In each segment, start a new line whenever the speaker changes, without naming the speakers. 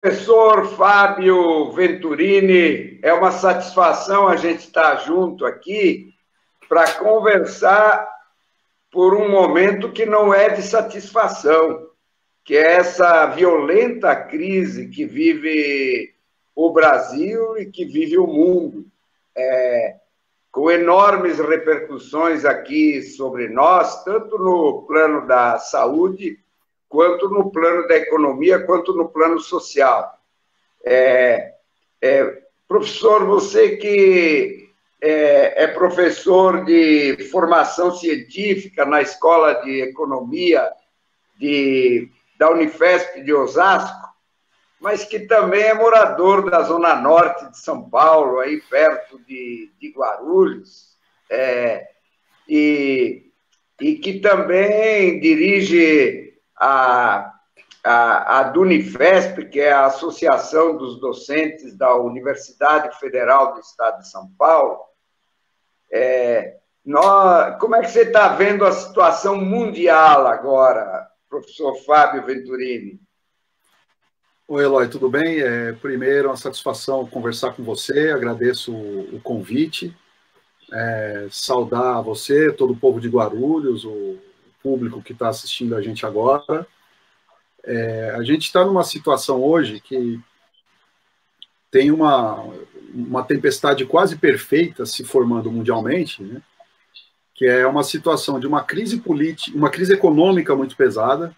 Professor Fábio Venturini, é uma satisfação a gente estar junto aqui para conversar por um momento que não é de satisfação, que é essa violenta crise que vive o Brasil e que vive o mundo, com enormes repercussões aqui sobre nós, tanto no plano da saúde, quanto no plano da economia, quanto no plano social. Professor, você que é professor de formação científica na Escola de Economia da Unifesp de Osasco, mas que também é morador da Zona Norte de São Paulo, aí perto de Guarulhos, e que também dirige a Dunifesp, que é a Associação dos Docentes da Universidade Federal do Estado de São Paulo. Como é que você está vendo a situação mundial agora, professor Fábio Venturini?
Oi, Eloy, tudo bem? Primeiro, uma satisfação conversar com você, agradeço o convite, saudar você, todo o povo de Guarulhos, o público que está assistindo a gente agora. A gente está numa situação hoje que tem uma tempestade quase perfeita se formando mundialmente, né? Que é uma situação de uma crise política, uma crise econômica muito pesada.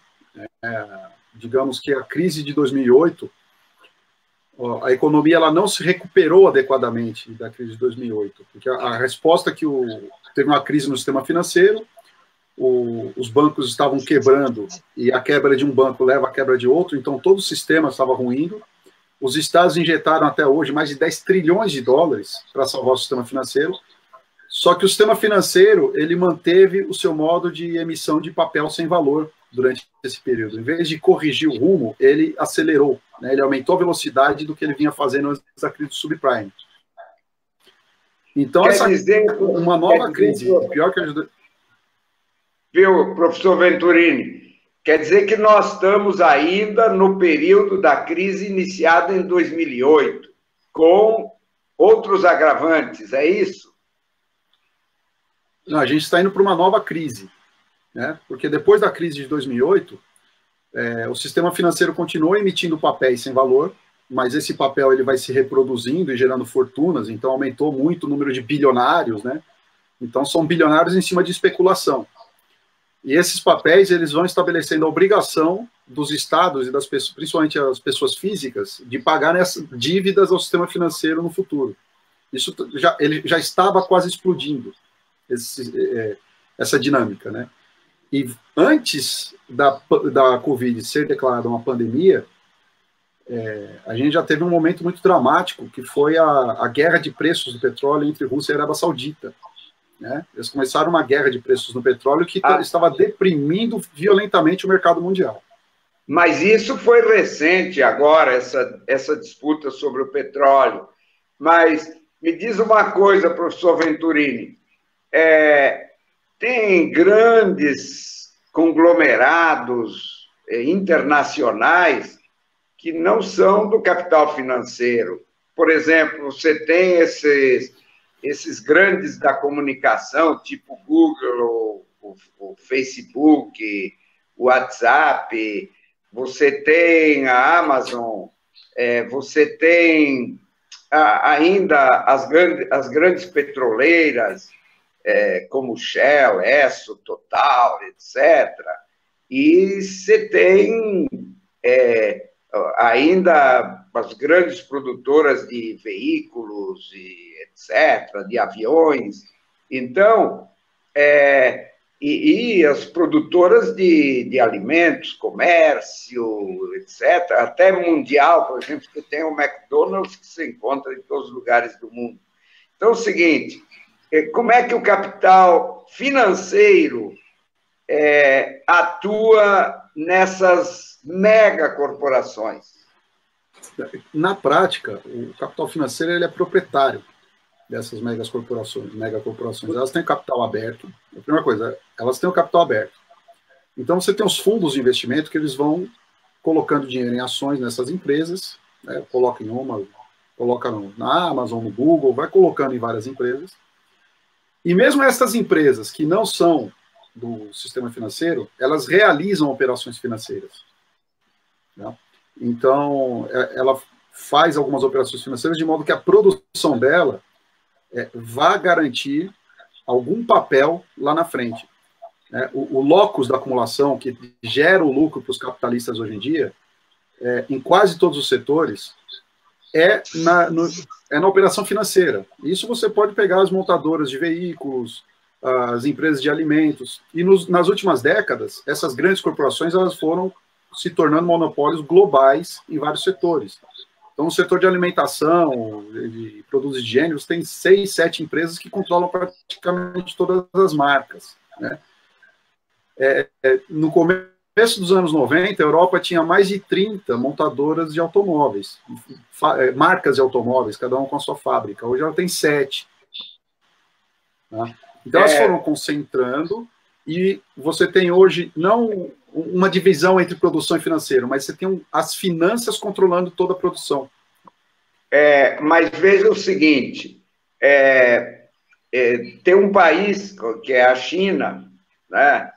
Digamos que a crise de 2008, a economia ela não se recuperou adequadamente da crise de 2008, porque a resposta que teve uma crise no sistema financeiro, os bancos estavam quebrando, e a quebra de um banco leva à quebra de outro, então todo o sistema estava ruindo. Os estados injetaram até hoje mais de 10 trilhões de dólares para salvar o sistema financeiro, só que o sistema financeiro ele manteve o seu modo de emissão de papel sem valor durante esse período. Em vez de corrigir o rumo, ele acelerou, né? Ele aumentou a velocidade do que ele vinha fazendo antes da crise do subprime. Então, uma nova crise, pior que a...
Viu, professor Venturini? Quer dizer que nós estamos ainda no período da crise iniciada em 2008, com outros agravantes, é isso?
Não, a gente está indo para uma nova crise, né? Porque depois da crise de 2008, o sistema financeiro continuou emitindo papéis sem valor, mas esse papel ele vai se reproduzindo e gerando fortunas, então aumentou muito o número de bilionários, né? Então são bilionários em cima de especulação. E esses papéis eles vão estabelecendo a obrigação dos estados e das pessoas, principalmente as pessoas físicas, de pagarem as dívidas ao sistema financeiro no futuro. Isso ele já estava quase explodindo, essa dinâmica, né? E antes da Covid ser declarada uma pandemia, a gente já teve um momento muito dramático, que foi a guerra de preços do petróleo entre Rússia e Arábia Saudita, né? Eles começaram uma guerra de preços no petróleo que estava deprimindo violentamente o mercado mundial.
Mas isso foi recente agora, essa disputa sobre o petróleo. Mas me diz uma coisa, professor Venturini, tem grandes conglomerados internacionais que não são do capital financeiro. Por exemplo, você tem esses grandes da comunicação, tipo o Google, o Facebook, o WhatsApp, você tem a Amazon, você tem ainda as grandes petroleiras, como Shell, Esso, Total, etc. E você tem ainda as grandes produtoras de veículos, e etc., de aviões. Então, e as produtoras de alimentos, comércio, etc., até mundial, por exemplo, que tem o McDonald's, que se encontra em todos os lugares do mundo. Então, é o seguinte, como é que o capital financeiro atua nessas megacorporações?
Na prática, o capital financeiro ele é proprietário dessas megacorporações. Elas têm capital aberto. A primeira coisa, elas têm o capital aberto. Então, você tem os fundos de investimento que eles vão colocando dinheiro em ações nessas empresas, né, coloca em uma, coloca na Amazon, no Google, vai colocando em várias empresas. E mesmo essas empresas que não são do sistema financeiro, elas realizam operações financeiras. Né? Então, ela faz algumas operações financeiras de modo que a produção dela vá garantir algum papel lá na frente. O locus da acumulação, que gera o lucro para os capitalistas hoje em dia, em quase todos os setores, é na operação financeira. Isso você pode pegar as montadoras de veículos, as empresas de alimentos, e nas últimas décadas, essas grandes corporações elas foram se tornando monopólios globais em vários setores. Então, no setor de alimentação, de produtos de higiene, você tem 6, 7 empresas que controlam praticamente todas as marcas. Né? No começo dos anos 90, a Europa tinha mais de 30 montadoras de automóveis, marcas de automóveis, cada uma com a sua fábrica. Hoje ela tem 7. Tá? Então, elas foram concentrando e você tem hoje não uma divisão entre produção e financeiro, mas você tem as finanças controlando toda a produção.
Mas veja o seguinte, tem um país, que é a China, né,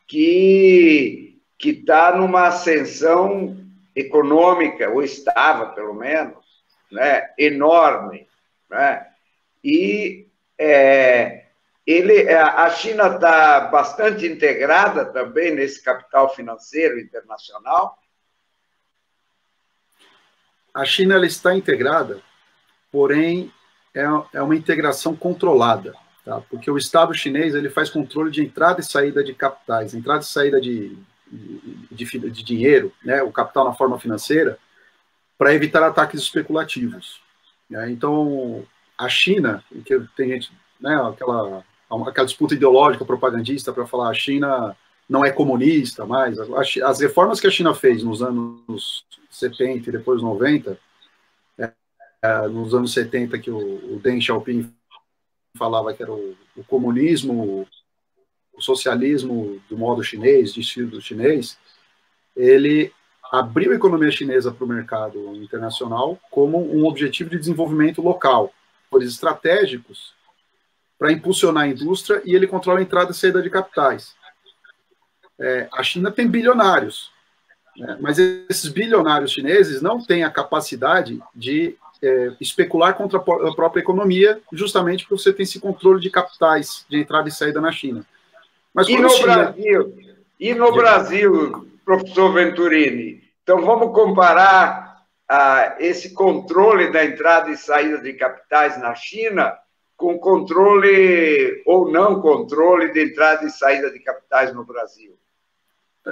que está numa ascensão econômica, ou estava, pelo menos, né, enorme. Né, e a China está bastante integrada também nesse capital financeiro internacional.
A China ela está integrada, porém é uma integração controlada, tá? Porque o Estado chinês ele faz controle de entrada e saída de capitais, entrada e saída de dinheiro, né? O capital na forma financeira, para evitar ataques especulativos. Né? Então, a China, que tem gente, né, aquela disputa ideológica propagandista para falar a China não é comunista mais. As reformas que a China fez nos anos 70 e depois 90, nos anos 70 que o Deng Xiaoping falava que era o comunismo, o socialismo do modo chinês, de estilo chinês, ele abriu a economia chinesa para o mercado internacional como um objetivo de desenvolvimento local, por estratégicos, para impulsionar a indústria, e ele controla a entrada e saída de capitais. A China tem bilionários, né, mas esses bilionários chineses não têm a capacidade de especular contra a própria economia, justamente porque você tem esse controle de capitais, de entrada e saída na China. Mas
no Brasil, professor Venturini, então vamos comparar esse controle da entrada e saída de capitais na China com controle ou não controle de entrada e saída de capitais no Brasil.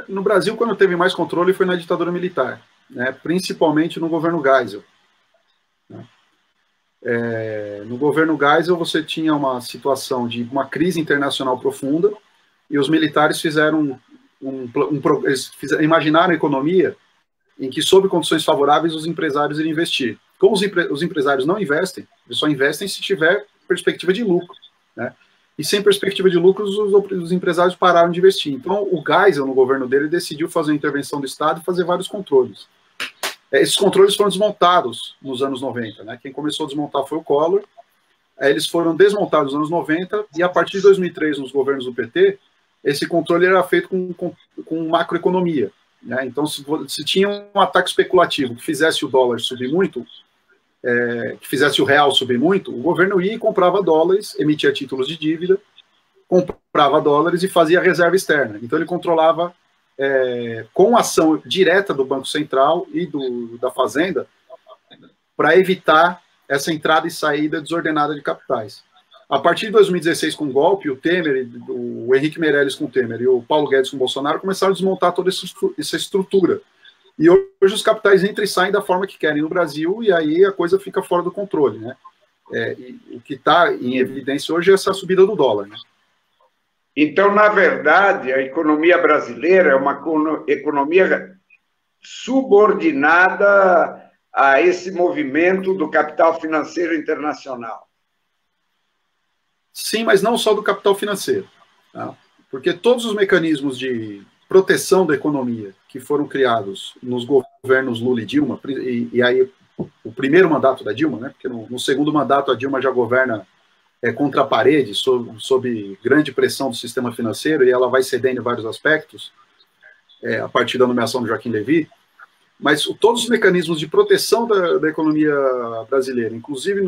No Brasil, quando teve mais controle, foi na ditadura militar, né? Principalmente no governo Geisel. No governo Geisel, você tinha uma situação de uma crise internacional profunda, e os militares fizeram imaginaram a economia em que, sob condições favoráveis, os empresários iriam investir. Como os empresários não investem, eles só investem se tiver perspectiva de lucro. Né? E sem perspectiva de lucros, os empresários pararam de investir. Então, o Geisel, no governo dele, decidiu fazer uma intervenção do Estado e fazer vários controles. Esses controles foram desmontados nos anos 90. Né? Quem começou a desmontar foi o Collor. Eles foram desmontados nos anos 90, e a partir de 2003, nos governos do PT, esse controle era feito com macroeconomia. Né? Então, se tinha um ataque especulativo que fizesse o dólar subir muito, que fizesse o real subir muito, o governo ia e comprava dólares, emitia títulos de dívida, comprava dólares e fazia reserva externa. Então, ele controlava, com ação direta do Banco Central e da Fazenda, para evitar essa entrada e saída desordenada de capitais. A partir de 2016, com o golpe, o Temer, o Henrique Meirelles com o Temer e o Paulo Guedes com o Bolsonaro começaram a desmontar toda essa estrutura. E hoje os capitais entram e saem da forma que querem no Brasil, e aí a coisa fica fora do controle. Né? O que está em evidência hoje é essa subida do dólar. Né?
Então, na verdade, a economia brasileira é uma economia subordinada a esse movimento do capital financeiro internacional.
Sim, mas não só do capital financeiro. Tá? Porque todos os mecanismos de proteção da economia que foram criados nos governos Lula e Dilma, e aí o primeiro mandato da Dilma, né, porque no segundo mandato a Dilma já governa contra a parede, sob grande pressão do sistema financeiro, e ela vai cedendo em vários aspectos, a partir da nomeação do Joaquim Levy, mas todos os mecanismos de proteção da economia brasileira, inclusive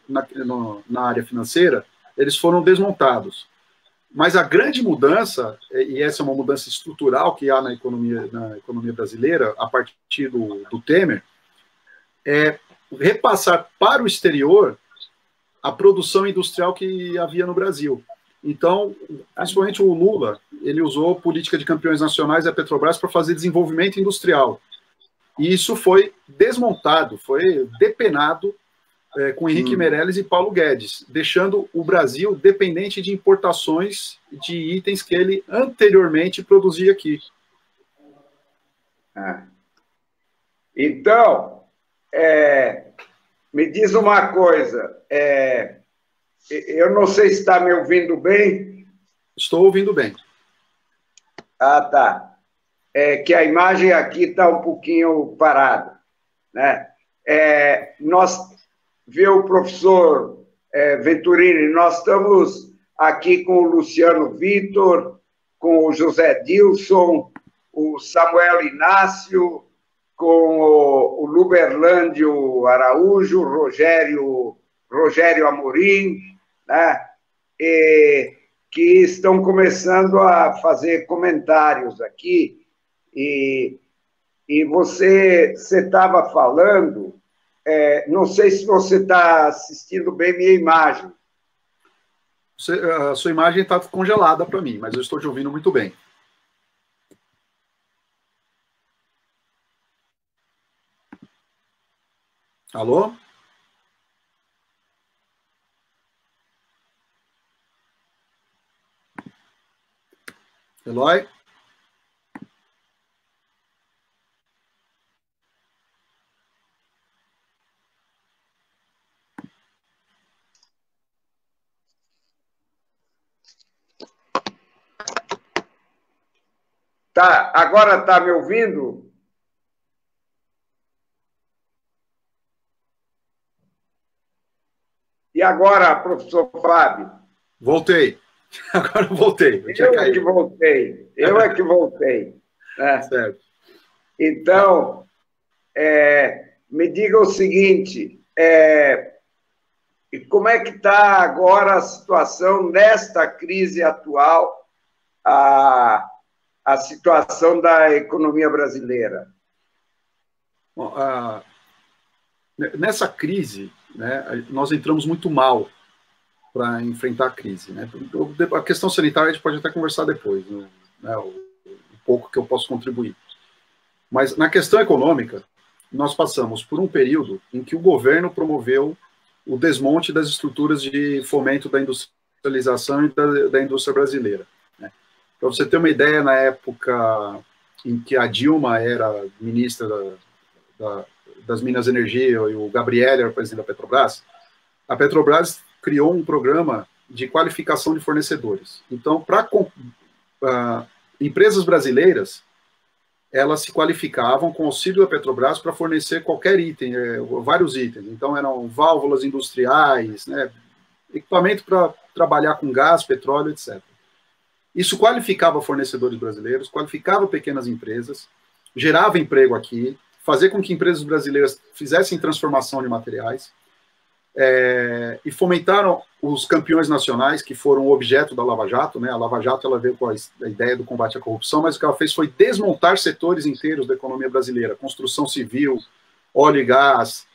na área financeira, eles foram desmontados. Mas a grande mudança, e essa é uma mudança estrutural que há na economia brasileira, a partir do Temer, é repassar para o exterior a produção industrial que havia no Brasil. Então, principalmente o Lula, ele usou política de campeões nacionais da Petrobras para fazer desenvolvimento industrial. E isso foi desmontado, foi depenado com Henrique Meirelles e Paulo Guedes, deixando o Brasil dependente de importações de itens que ele anteriormente produzia aqui.
Então, me diz uma coisa, eu não sei se está me ouvindo bem.
Estou ouvindo bem.
Ah, tá. Que a imagem aqui está um pouquinho parada, né? Vê o professor Venturini, nós estamos aqui com o Luciano Vitor, com o José Dilson, o Samuel Inácio, com o Luberlândio Araújo, Rogério Amorim, né? Que estão começando a fazer comentários aqui, e você estava falando, não sei se você está assistindo bem minha imagem.
A sua imagem está congelada para mim, mas eu estou te ouvindo muito bem. Alô? Eloy?
Tá, agora está me ouvindo? E agora, professor Fábio?
Voltei. Agora eu voltei.
Eu é que voltei. Né?
Certo.
Então, me diga o seguinte, como é que está agora a situação nesta crise atual, a situação da economia brasileira?
Bom, nessa crise, né, nós entramos muito mal para enfrentar a crise, né? A questão sanitária a gente pode até conversar depois, né, um pouco que eu posso contribuir. Mas na questão econômica, nós passamos por um período em que o governo promoveu o desmonte das estruturas de fomento da industrialização e da indústria brasileira. Né? Para você ter uma ideia, na época em que a Dilma era ministra das Minas e Energia e o Gabriel era presidente da Petrobras, a Petrobras criou um programa de qualificação de fornecedores. Então, para empresas brasileiras, elas se qualificavam com auxílio da Petrobras para fornecer qualquer item, vários itens. Então, eram válvulas industriais, né, equipamento para trabalhar com gás, petróleo, etc. Isso qualificava fornecedores brasileiros, qualificava pequenas empresas, gerava emprego aqui, fazia com que empresas brasileiras fizessem transformação de materiais, e fomentaram os campeões nacionais, que foram o objeto da Lava Jato, né? A Lava Jato ela veio com a ideia do combate à corrupção, mas o que ela fez foi desmontar setores inteiros da economia brasileira, construção civil, óleo e gás,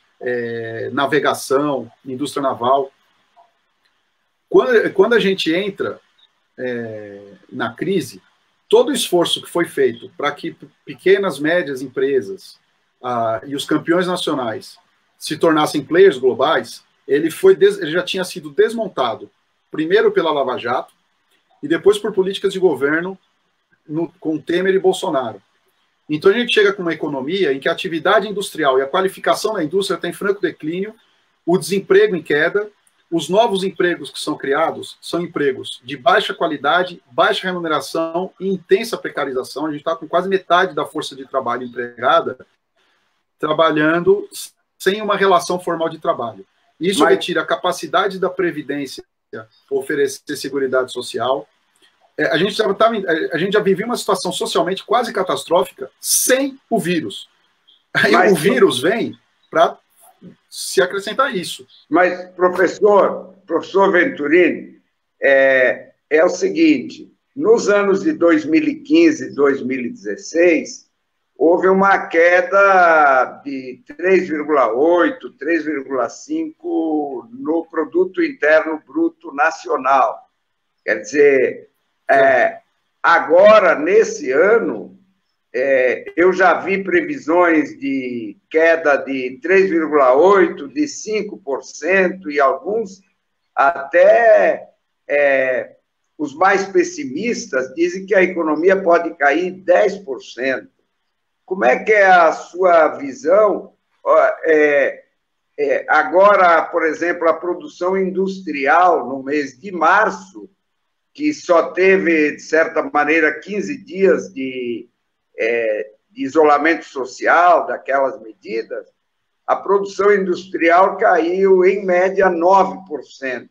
navegação, indústria naval. Quando a gente entra na crise, todo o esforço que foi feito para que pequenas, médias empresas e os campeões nacionais se tornassem players globais, ele já tinha sido desmontado, primeiro pela Lava Jato, e depois por políticas de governo com Temer e Bolsonaro. Então a gente chega com uma economia em que a atividade industrial e a qualificação da indústria está em franco declínio, o desemprego em queda, os novos empregos que são criados são empregos de baixa qualidade, baixa remuneração e intensa precarização. A gente está com quase metade da força de trabalho empregada trabalhando sem uma relação formal de trabalho. Isso retira a capacidade da Previdência oferecer seguridade social. A gente já vivia uma situação socialmente quase catastrófica sem o vírus. Aí o vírus vem para se acrescentar isso.
Mas, professor Venturini, é o seguinte, nos anos de 2015 e 2016, houve uma queda de 3,8%, 3,5% no Produto Interno Bruto Nacional. Quer dizer, agora, nesse ano, eu já vi previsões de queda de 3,8%, de 5%, e alguns até os mais pessimistas dizem que a economia pode cair 10%. Como é que é a sua visão? Agora, por exemplo, a produção industrial no mês de março, que só teve, de certa maneira, 15 dias de isolamento social, daquelas medidas, a produção industrial caiu, em média, 9%.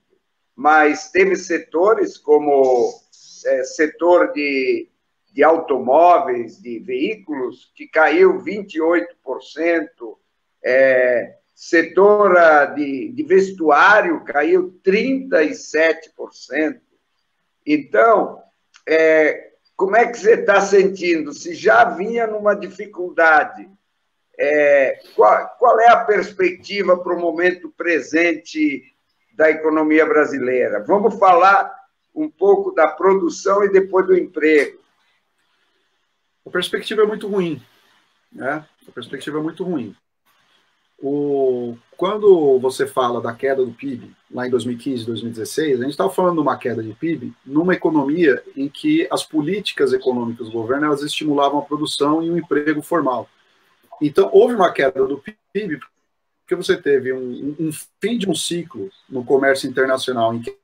Mas teve setores como setor de automóveis, de veículos, que caiu 28%, setor de vestuário caiu 37%. Então, como é que você está sentindo? Se já vinha numa dificuldade, qual é a perspectiva para o momento presente da economia brasileira? Vamos falar um pouco da produção e depois do emprego.
A perspectiva é muito ruim, né? A perspectiva é muito ruim. Quando você fala da queda do PIB, lá em 2015, 2016, a gente estava falando de uma queda de PIB numa economia em que as políticas econômicas do governo elas estimulavam a produção e o emprego formal. Então, houve uma queda do PIB porque você teve um fim de um ciclo no comércio internacional em que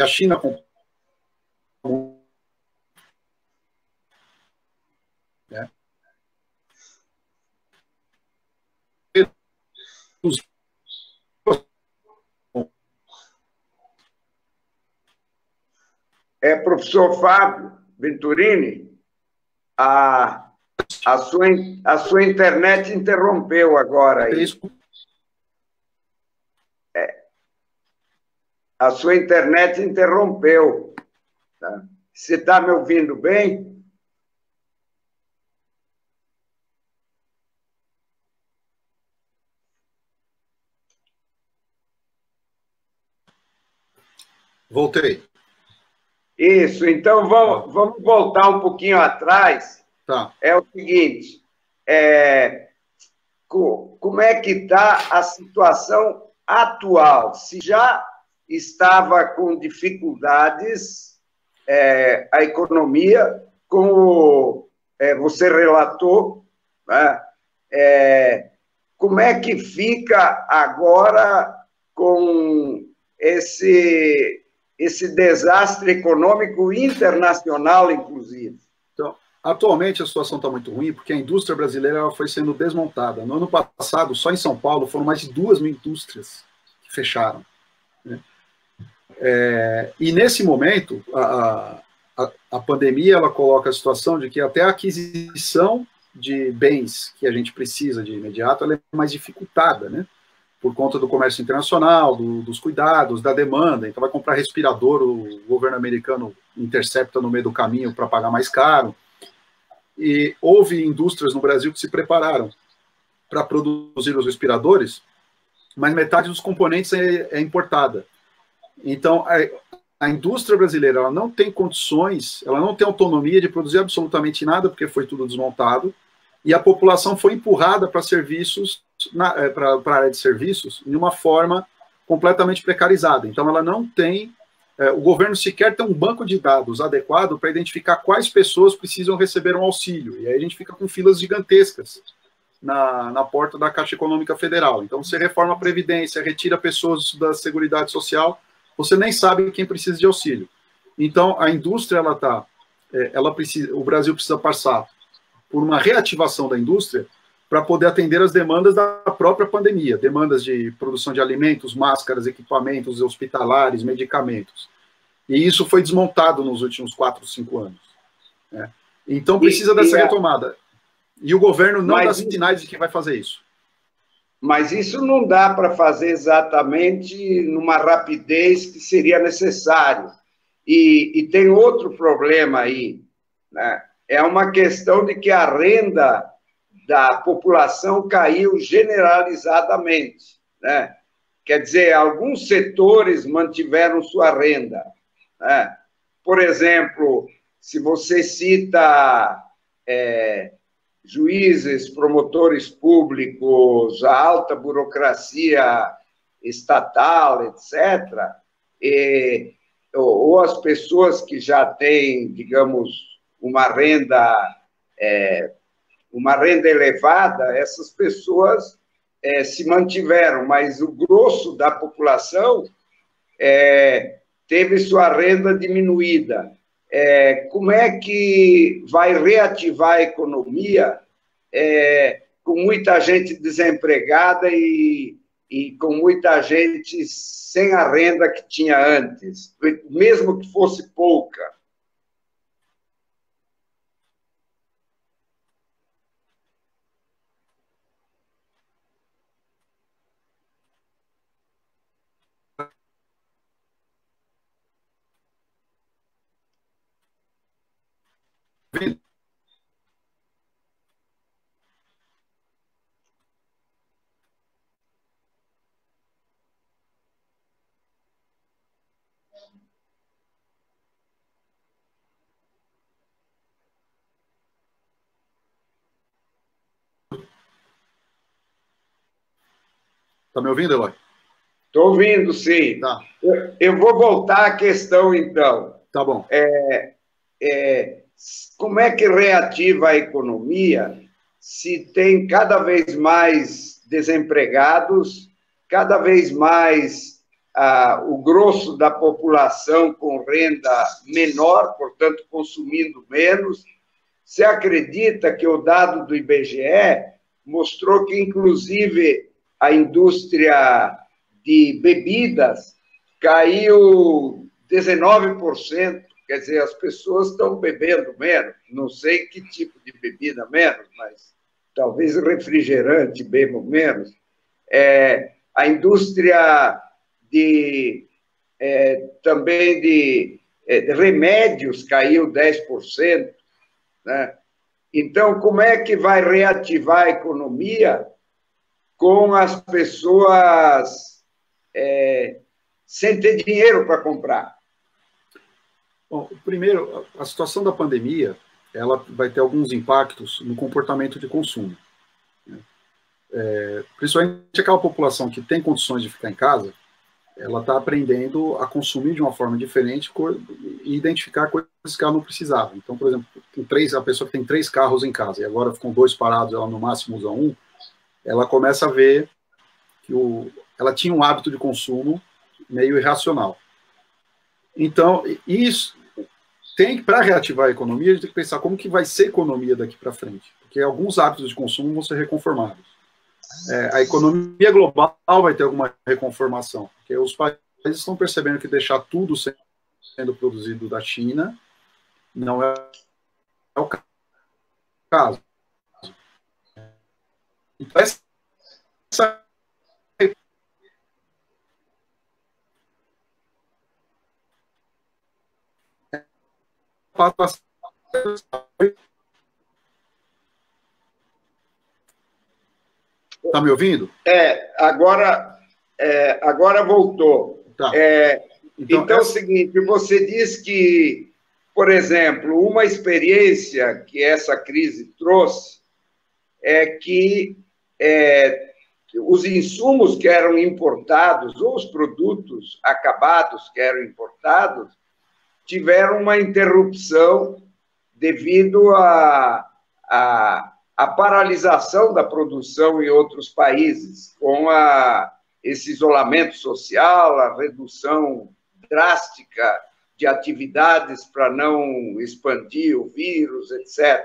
a China comprou, né?
Professor Fábio Venturini, a sua internet interrompeu agora aí. A sua internet interrompeu. Tá? Você está me ouvindo bem?
Voltei.
Isso, então vamos voltar um pouquinho atrás.
Tá.
É o seguinte, como é que está a situação atual? Se já estava com dificuldades a economia, como você relatou, né? Como é que fica agora com esse desastre econômico internacional, inclusive?
Então, atualmente a situação está muito ruim porque a indústria brasileira ela foi sendo desmontada. No ano passado, só em São Paulo, foram mais de 2.000 indústrias que fecharam, né? E nesse momento, a pandemia ela coloca a situação de que até a aquisição de bens que a gente precisa de imediato ela é mais dificultada, né? Por conta do comércio internacional, dos cuidados, da demanda. Então, vai comprar respirador, o governo americano intercepta no meio do caminho para pagar mais caro. E houve indústrias no Brasil que se prepararam para produzir os respiradores, mas metade dos componentes é importada. Então, a indústria brasileira ela não tem condições, ela não tem autonomia de produzir absolutamente nada, porque foi tudo desmontado, e a população foi empurrada para serviços, para a área de serviços, de uma forma completamente precarizada. Então, ela não tem, o governo sequer tem um banco de dados adequado para identificar quais pessoas precisam receber um auxílio. E aí a gente fica com filas gigantescas na porta da Caixa Econômica Federal. Então, você reforma a Previdência, retira pessoas da Seguridade Social, você nem sabe quem precisa de auxílio. Então, a indústria, o Brasil precisa passar por uma reativação da indústria para poder atender as demandas da própria pandemia, demandas de produção de alimentos, máscaras, equipamentos hospitalares, medicamentos. E isso foi desmontado nos últimos 4, 5 anos. Né? Então, precisa dessa retomada. E o governo não dá sinais de que vai fazer isso.
Mas isso não dá para fazer exatamente numa rapidez que seria necessário. E tem outro problema aí, né? É uma questão de que a renda da população caiu generalizadamente, né? Quer dizer, alguns setores mantiveram sua renda, né? Por exemplo, se você cita juízes, promotores públicos, a alta burocracia estatal, etc., ou as pessoas que já têm, digamos, uma renda elevada, essas pessoas se mantiveram, mas o grosso da população teve sua renda diminuída. Como é que vai reativar a economia com muita gente desempregada e com muita gente sem a renda que tinha antes, mesmo que fosse pouca?
Está me ouvindo, Eloy?
Estou ouvindo, sim.
Tá.
Eu vou voltar à questão, então.
Tá bom.
Como é que reativa a economia se tem cada vez mais desempregados, cada vez mais o grosso da população com renda menor, portanto, consumindo menos? Você acredita que o dado do IBGE mostrou que, inclusive, a indústria de bebidas caiu 19%, quer dizer, as pessoas estão bebendo menos, não sei que tipo de bebida menos, mas talvez refrigerante bebam menos. A indústria também de remédios caiu 10%, né? Então, como é que vai reativar a economia com as pessoas sem ter dinheiro para comprar?
Bom, primeiro, a situação da pandemia, ela vai ter alguns impactos no comportamento de consumo. Principalmente aquela população que tem condições de ficar em casa, ela está aprendendo a consumir de uma forma diferente e identificar coisas que ela não precisava. Então, por exemplo, a pessoa que tem 3 carros em casa e agora ficam 2 parados, ela no máximo usa 1, ela começa a ver que ela tinha um hábito de consumo meio irracional. Então, isso para reativar a economia, a gente tem que pensar como que vai ser a economia daqui para frente, porque alguns hábitos de consumo vão ser reconformados. A economia global vai ter alguma reconformação, porque os países estão percebendo que deixar tudo sendo produzido da China não é o caso. Então, Está me ouvindo?
Agora voltou.
Tá.
Então é o seguinte, você diz que, por exemplo, uma experiência que essa crise trouxe é que os insumos que eram importados, ou os produtos acabados que eram importados, tiveram uma interrupção devido a paralisação da produção em outros países, com esse isolamento social, a redução drástica de atividades para não expandir o vírus, etc.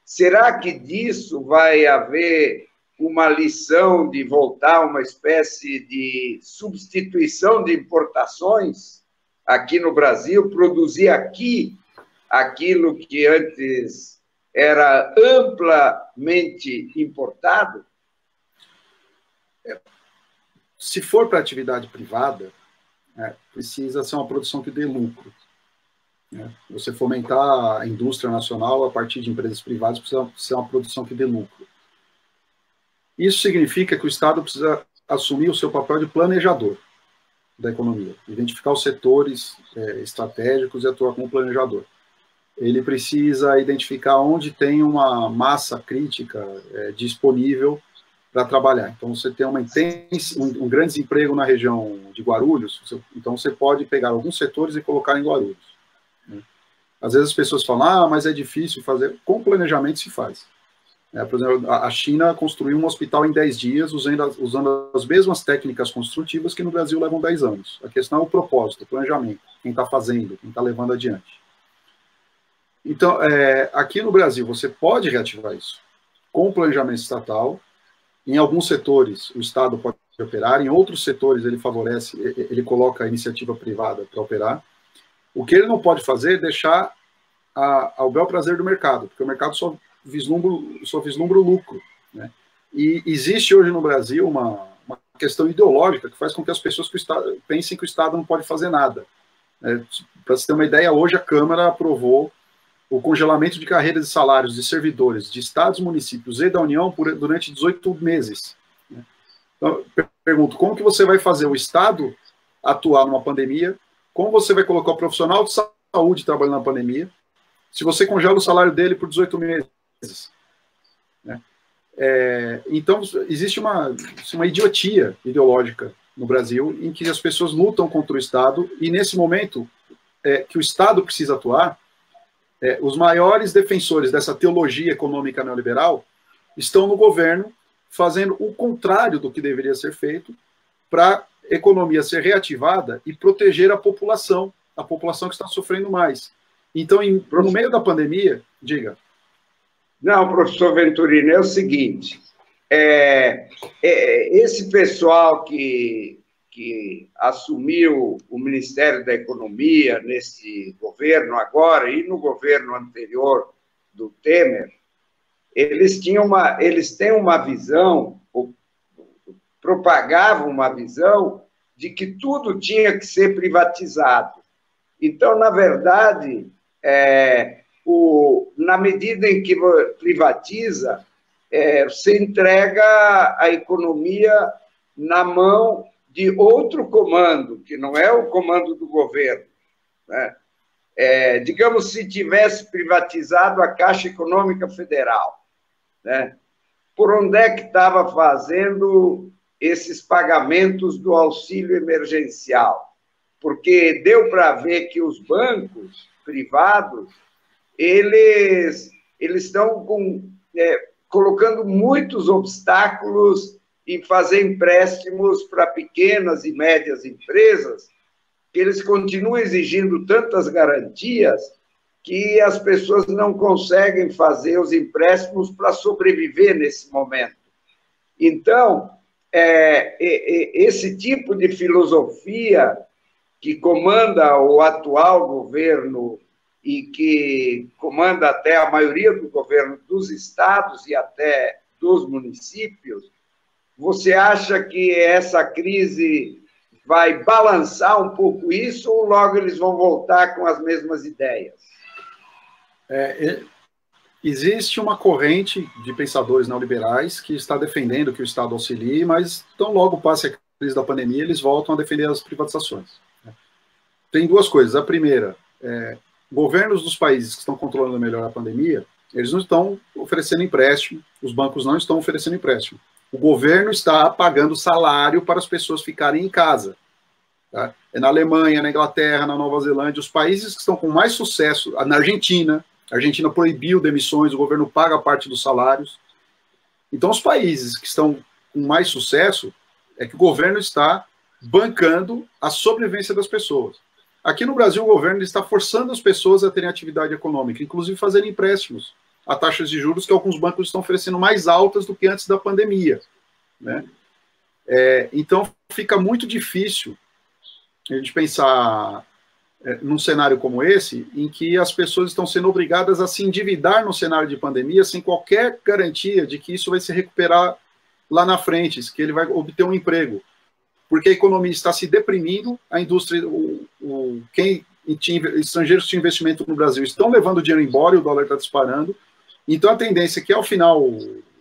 Será que disso vai haver uma lição de voltar a uma espécie de substituição de importações aqui no Brasil, produzir aqui aquilo que antes era amplamente importado?
Se for para atividade privada, precisa ser uma produção que dê lucro. Você fomentar a indústria nacional a partir de empresas privadas precisa ser uma produção que dê lucro. Isso significa que o Estado precisa assumir o seu papel de planejador da economia, identificar os setores estratégicos e atuar como planejador. Ele precisa identificar onde tem uma massa crítica disponível para trabalhar. Então, você tem um grande desemprego na região de Guarulhos, então você pode pegar alguns setores e colocar em Guarulhos. Às vezes as pessoas falam, mas é difícil fazer. Com planejamento se faz. Por exemplo, a China construiu um hospital em 10 dias usando as mesmas técnicas construtivas que no Brasil levam 10 anos. A questão é o propósito, o planejamento, quem está fazendo, quem está levando adiante. Então, aqui no Brasil, você pode reativar isso com o planejamento estatal. Em alguns setores, o Estado pode operar, em outros setores, ele favorece, ele coloca a iniciativa privada para operar. O que ele não pode fazer é deixar ao bel prazer do mercado, porque o mercado só vislumbra o lucro. E existe hoje no Brasil uma questão ideológica que faz com que as pessoas pensem que o Estado não pode fazer nada. Para você ter uma ideia, hoje a Câmara aprovou o congelamento de carreiras e salários de servidores de estados, municípios e da União durante 18 meses. Então, pergunto, como que você vai fazer o Estado atuar numa pandemia? Como você vai colocar o profissional de saúde trabalhando na pandemia, se você congela o salário dele por 18 meses? Então, existe uma idiotia ideológica no Brasil em que as pessoas lutam contra o Estado e, nesse momento que o Estado precisa atuar, os maiores defensores dessa teologia econômica neoliberal estão no governo fazendo o contrário do que deveria ser feito para a economia ser reativada e proteger a população que está sofrendo mais. Então, no meio da pandemia, diga.
Não, professor Venturini, é o seguinte, esse pessoal que assumiu o Ministério da Economia nesse governo agora e no governo anterior do Temer, eles têm uma visão, propagavam uma visão de que tudo tinha que ser privatizado. Então, na verdade, na medida em que privatiza, você entrega a economia na mão de outro comando, que não é o comando do governo. Digamos, se tivesse privatizado a Caixa Econômica Federal, por onde é que estava fazendo esses pagamentos do auxílio emergencial? Porque deu para ver que os bancos privados, eles estão colocando muitos obstáculos em fazer empréstimos para pequenas e médias empresas, que eles continuam exigindo tantas garantias que as pessoas não conseguem fazer os empréstimos para sobreviver nesse momento. Então, esse tipo de filosofia que comanda o atual governo e que comanda até a maioria do governo dos estados e até dos municípios, você acha que essa crise vai balançar um pouco isso ou logo eles vão voltar com as mesmas ideias?
Existe uma corrente de pensadores neoliberais que está defendendo que o Estado auxilie, mas tão logo passe a crise da pandemia, eles voltam a defender as privatizações. Tem duas coisas. A primeira, governos dos países que estão controlando melhor a pandemia, eles não estão oferecendo empréstimo, os bancos não estão oferecendo empréstimo. O governo está pagando salário para as pessoas ficarem em casa. Tá? Na Alemanha, na Inglaterra, na Nova Zelândia, os países que estão com mais sucesso, na Argentina, a Argentina proibiu demissões, o governo paga parte dos salários. Então, os países que estão com mais sucesso é que o governo está bancando a sobrevivência das pessoas. Aqui no Brasil, o governo está forçando as pessoas a terem atividade econômica, inclusive fazendo empréstimos a taxas de juros que alguns bancos estão oferecendo mais altas do que antes da pandemia, né? Então, fica muito difícil a gente pensar num cenário como esse, em que as pessoas estão sendo obrigadas a se endividar no cenário de pandemia sem qualquer garantia de que isso vai se recuperar lá na frente, que ele vai obter um emprego. Porque a economia está se deprimindo, a indústria, estrangeiros que tinham investimento no Brasil estão levando o dinheiro embora e o dólar está disparando. Então, a tendência é que, ao final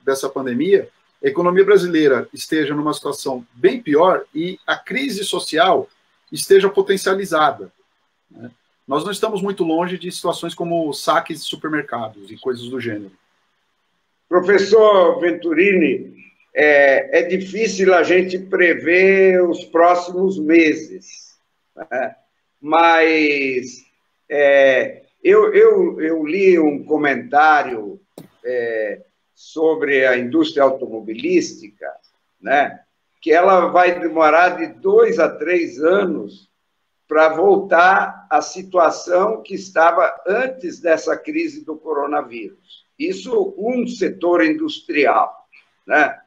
dessa pandemia, a economia brasileira esteja numa situação bem pior e a crise social esteja potencializada, né? Nós não estamos muito longe de situações como saques de supermercados e coisas do gênero.
Professor Venturini, é difícil a gente prever os próximos meses, né? Mas eu li um comentário sobre a indústria automobilística, né, que ela vai demorar de 2 a 3 anos para voltar à situação que estava antes dessa crise do coronavírus. Isso um setor industrial, né?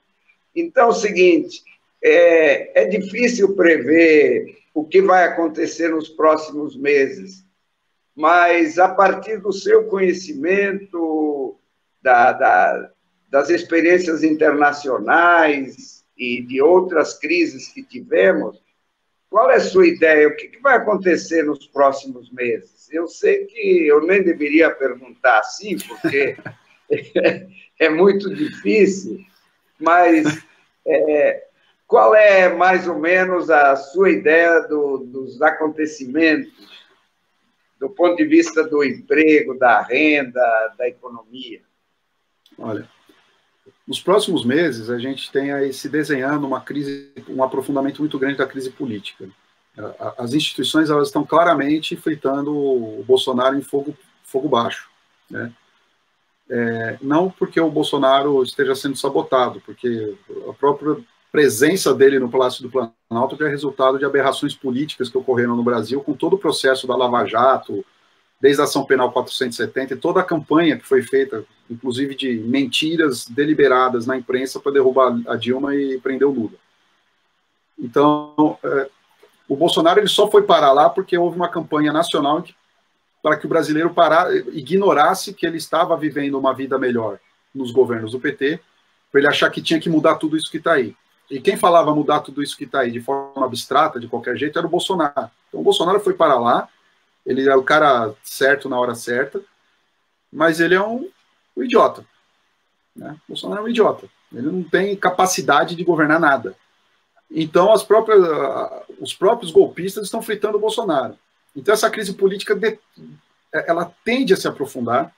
Então, é o seguinte, é difícil prever o que vai acontecer nos próximos meses, mas, a partir do seu conhecimento, das experiências internacionais e de outras crises que tivemos, qual é a sua ideia? O que vai acontecer nos próximos meses? Eu sei que eu nem deveria perguntar assim, porque é muito difícil, mas qual é, mais ou menos, a sua ideia dos acontecimentos, do ponto de vista do emprego, da renda, da economia?
Olha, nos próximos meses, a gente tem aí se desenhando uma crise, um aprofundamento muito grande da crise política. As instituições, elas estão claramente fritando o Bolsonaro em fogo baixo, né? Não porque o Bolsonaro esteja sendo sabotado, porque a própria presença dele no Palácio do Planalto já é resultado de aberrações políticas que ocorreram no Brasil, com todo o processo da Lava Jato, desde a ação penal 470 e toda a campanha que foi feita, inclusive de mentiras deliberadas na imprensa para derrubar a Dilma e prender o Lula. Então, o Bolsonaro ele só foi parar lá porque houve uma campanha nacional para que o brasileiro ignorasse que ele estava vivendo uma vida melhor nos governos do PT, para ele achar que tinha que mudar tudo isso que está aí. E quem falava mudar tudo isso que está aí de forma abstrata, de qualquer jeito, era o Bolsonaro. Então, o Bolsonaro foi para lá, ele é o cara certo na hora certa, mas ele é um idiota, né? O Bolsonaro é um idiota. Ele não tem capacidade de governar nada. Então, os próprios golpistas estão fritando o Bolsonaro. Então, essa crise política, ela tende a se aprofundar.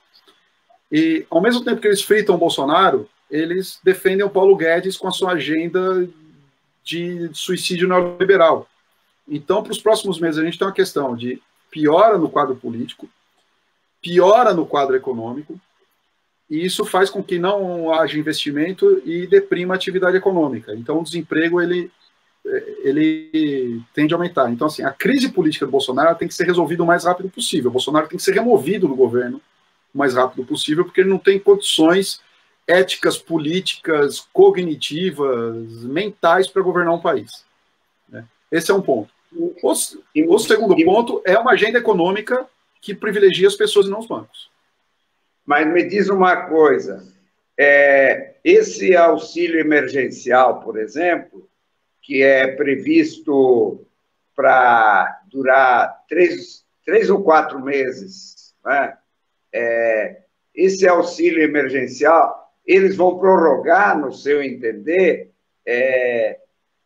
E, ao mesmo tempo que eles fritam o Bolsonaro, eles defendem o Paulo Guedes com a sua agenda de suicídio neoliberal. Então, para os próximos meses, a gente tem uma questão de piora no quadro político, piora no quadro econômico, e isso faz com que não haja investimento e deprima a atividade econômica. Então, o desemprego ele tende a aumentar. Então, assim, a crise política do Bolsonaro tem que ser resolvida o mais rápido possível. O Bolsonaro tem que ser removido do governo o mais rápido possível, porque ele não tem condições éticas, políticas, cognitivas, mentais para governar um país, né? Esse é um ponto. O segundo ponto é uma agenda econômica que privilegia as pessoas e não os bancos.
Mas me diz uma coisa, esse auxílio emergencial, por exemplo, que é previsto para durar 3 ou 4 meses, né? Esse auxílio emergencial, eles vão prorrogar, no seu entender,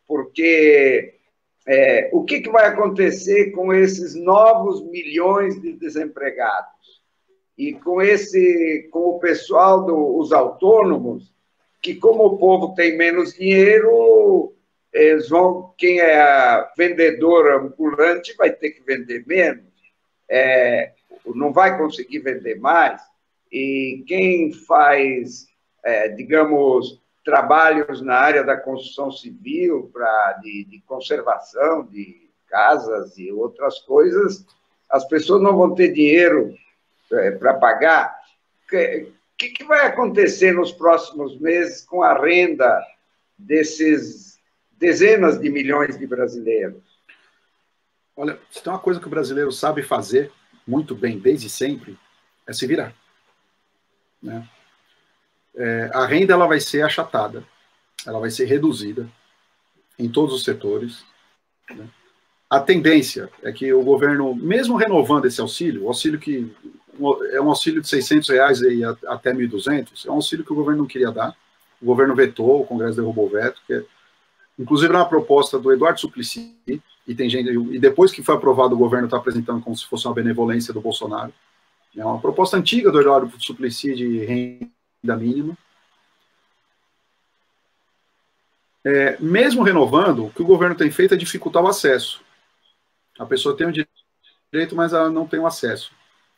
porque o que vai acontecer com esses novos milhões de desempregados? E com o pessoal dos autônomos, que, como o povo tem menos dinheiro, quem é vendedor ambulante vai ter que vender menos, não vai conseguir vender mais, e quem faz, digamos, trabalhos na área da construção civil, de conservação de casas e outras coisas, as pessoas não vão ter dinheiro para pagar. O que vai acontecer nos próximos meses com a renda desses dezenas de milhões de brasileiros?
Olha, se tem uma coisa que o brasileiro sabe fazer muito bem desde sempre, é se virar. Né? A renda ela vai ser achatada, ela vai ser reduzida em todos os setores. Né? A tendência é que o governo, mesmo renovando esse auxílio, o auxílio que é um auxílio de R$600 e até 1.200, é um auxílio que o governo não queria dar. O governo vetou, o Congresso derrubou o veto, inclusive era uma proposta do Eduardo Suplicy, e depois que foi aprovado, o governo está apresentando como se fosse uma benevolência do Bolsonaro. É uma proposta antiga do Eduardo Suplicy de renda mínima. Mesmo renovando, o que o governo tem feito é dificultar o acesso. A pessoa tem o direito, mas ela não tem o acesso.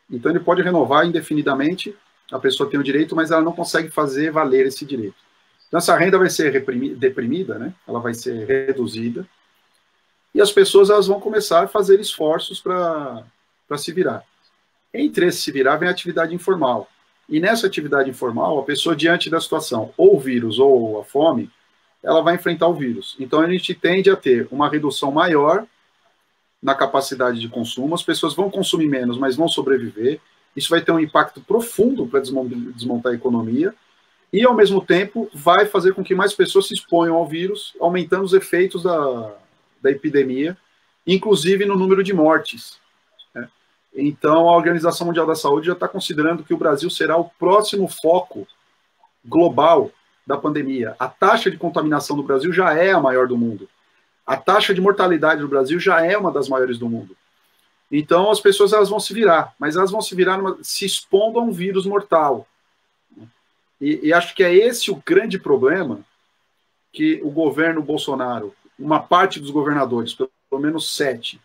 Então ele pode renovar indefinidamente, a pessoa tem o direito, mas ela não consegue fazer valer esse direito. Então essa renda vai ser deprimida, né? Ela vai ser reduzida, e as pessoas elas vão começar a fazer esforços para se virar. Entre esse se virar vem a atividade informal. E nessa atividade informal, a pessoa, diante da situação, ou o vírus ou a fome, ela vai enfrentar o vírus. Então a gente tende a ter uma redução maior na capacidade de consumo, as pessoas vão consumir menos, mas vão sobreviver. Isso vai ter um impacto profundo para desmontar a economia, e, ao mesmo tempo, vai fazer com que mais pessoas se exponham ao vírus, aumentando os efeitos da epidemia, inclusive no número de mortes. Né? Então, a Organização Mundial da Saúde já está considerando que o Brasil será o próximo foco global da pandemia. A taxa de contaminação do Brasil já é a maior do mundo. A taxa de mortalidade no Brasil já é uma das maiores do mundo. Então, as pessoas elas vão se virar, mas elas vão se virar se expondo a um vírus mortal. E acho que é esse o grande problema que o governo Bolsonaro, uma parte dos governadores, pelo menos 7,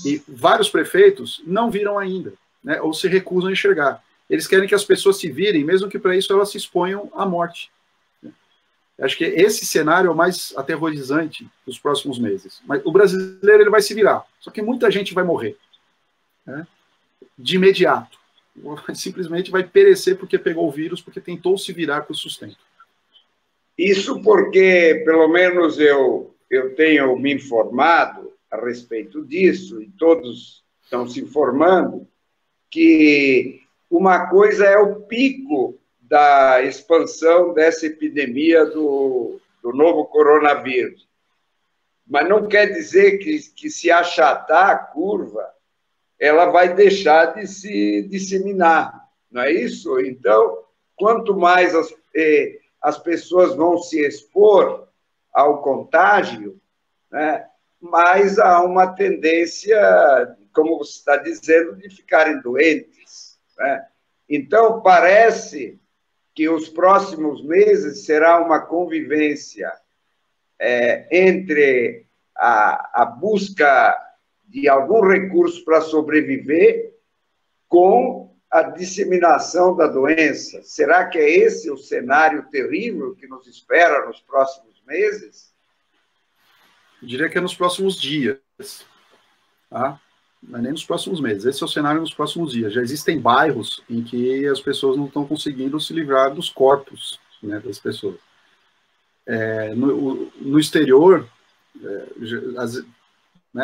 e vários prefeitos, não viram ainda, né, ou se recusam a enxergar. Eles querem que as pessoas se virem, mesmo que para isso elas se exponham à morte. Acho que esse cenário é o mais aterrorizante dos próximos meses. Mas o brasileiro ele vai se virar. Só que muita gente vai morrer. Né? De imediato. Simplesmente vai perecer porque pegou o vírus, porque tentou se virar para o sustento.
Isso porque, pelo menos, eu tenho me informado a respeito disso, e todos estão se informando, que uma coisa é o pico da expansão dessa epidemia do novo coronavírus. Mas não quer dizer que se achatar a curva, ela vai deixar de se disseminar, não é isso? Então, quanto mais as pessoas vão se expor ao contágio, né, mais há uma tendência, como você está dizendo, de ficarem doentes. Né? Então, parece que os próximos meses será uma convivência entre a busca de algum recurso para sobreviver com a disseminação da doença. Será que é esse o cenário terrível que nos espera nos próximos meses?
Eu diria que é nos próximos dias. Tá? Não é nem nos próximos meses. Esse é o cenário nos próximos dias. Já existem bairros em que as pessoas não estão conseguindo se livrar dos corpos, né, das pessoas. No exterior,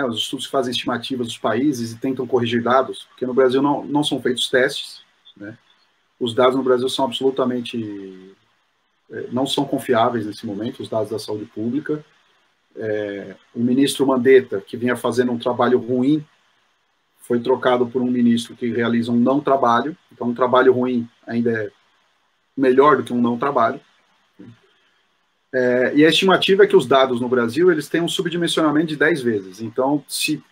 os estudos fazem estimativas dos países e tentam corrigir dados, porque no Brasil não são feitos testes. Né? Os dados no Brasil são absolutamente... não são confiáveis nesse momento, os dados da saúde pública. O ministro Mandetta, que vinha fazendo um trabalho ruim, foi trocado por um ministro que realiza um não trabalho. Então, um trabalho ruim ainda é melhor do que um não trabalho. E a estimativa é que os dados no Brasil eles têm um subdimensionamento de 10 vezes. Então, se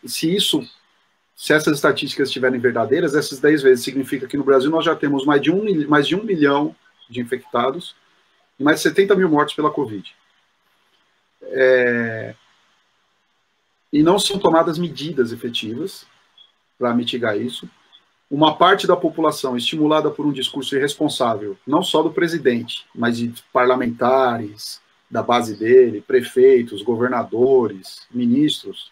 essas estatísticas estiverem verdadeiras, essas 10 vezes significa que no Brasil nós já temos mais de 1 milhão de infectados e mais de 70 mil mortes pela Covid. E não são tomadas medidas efetivas para mitigar isso. uma parte da população estimulada por um discurso irresponsável, não só do presidente, mas de parlamentares, da base dele, prefeitos, governadores, ministros,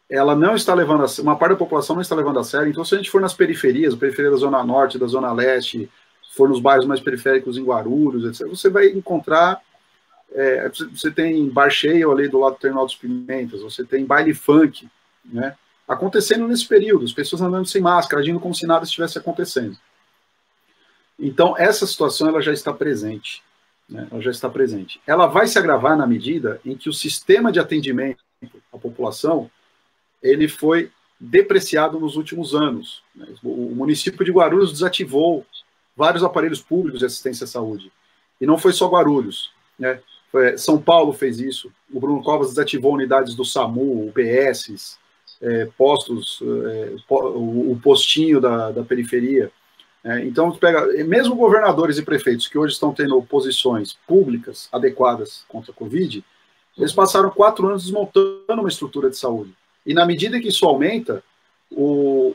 ela não está levando uma parte da população não está levando a sério. Então, se a gente for nas periferias, periferia da Zona Norte, da Zona Leste, for nos bairros mais periféricos em Guarulhos, etc., você vai encontrar, você tem bar cheio ali do lado do Terminal dos Pimentas, você tem baile funk, né, acontecendo nesse período, as pessoas andando sem máscara, agindo como se nada estivesse acontecendo. Então, essa situação ela já está presente. Né, ela já está presente. Ela vai se agravar na medida em que o sistema de atendimento à população ele foi depreciado nos últimos anos. Né. O município de Guarulhos desativou vários aparelhos públicos de assistência à saúde. E não foi só Guarulhos. Né. São Paulo fez isso. O Bruno Covas desativou unidades do SAMU, UBSs, postos, o postinho da periferia. Então, mesmo governadores e prefeitos que hoje estão tendo posições públicas adequadas contra a Covid, eles passaram 4 anos desmontando uma estrutura de saúde. E na medida que isso aumenta, o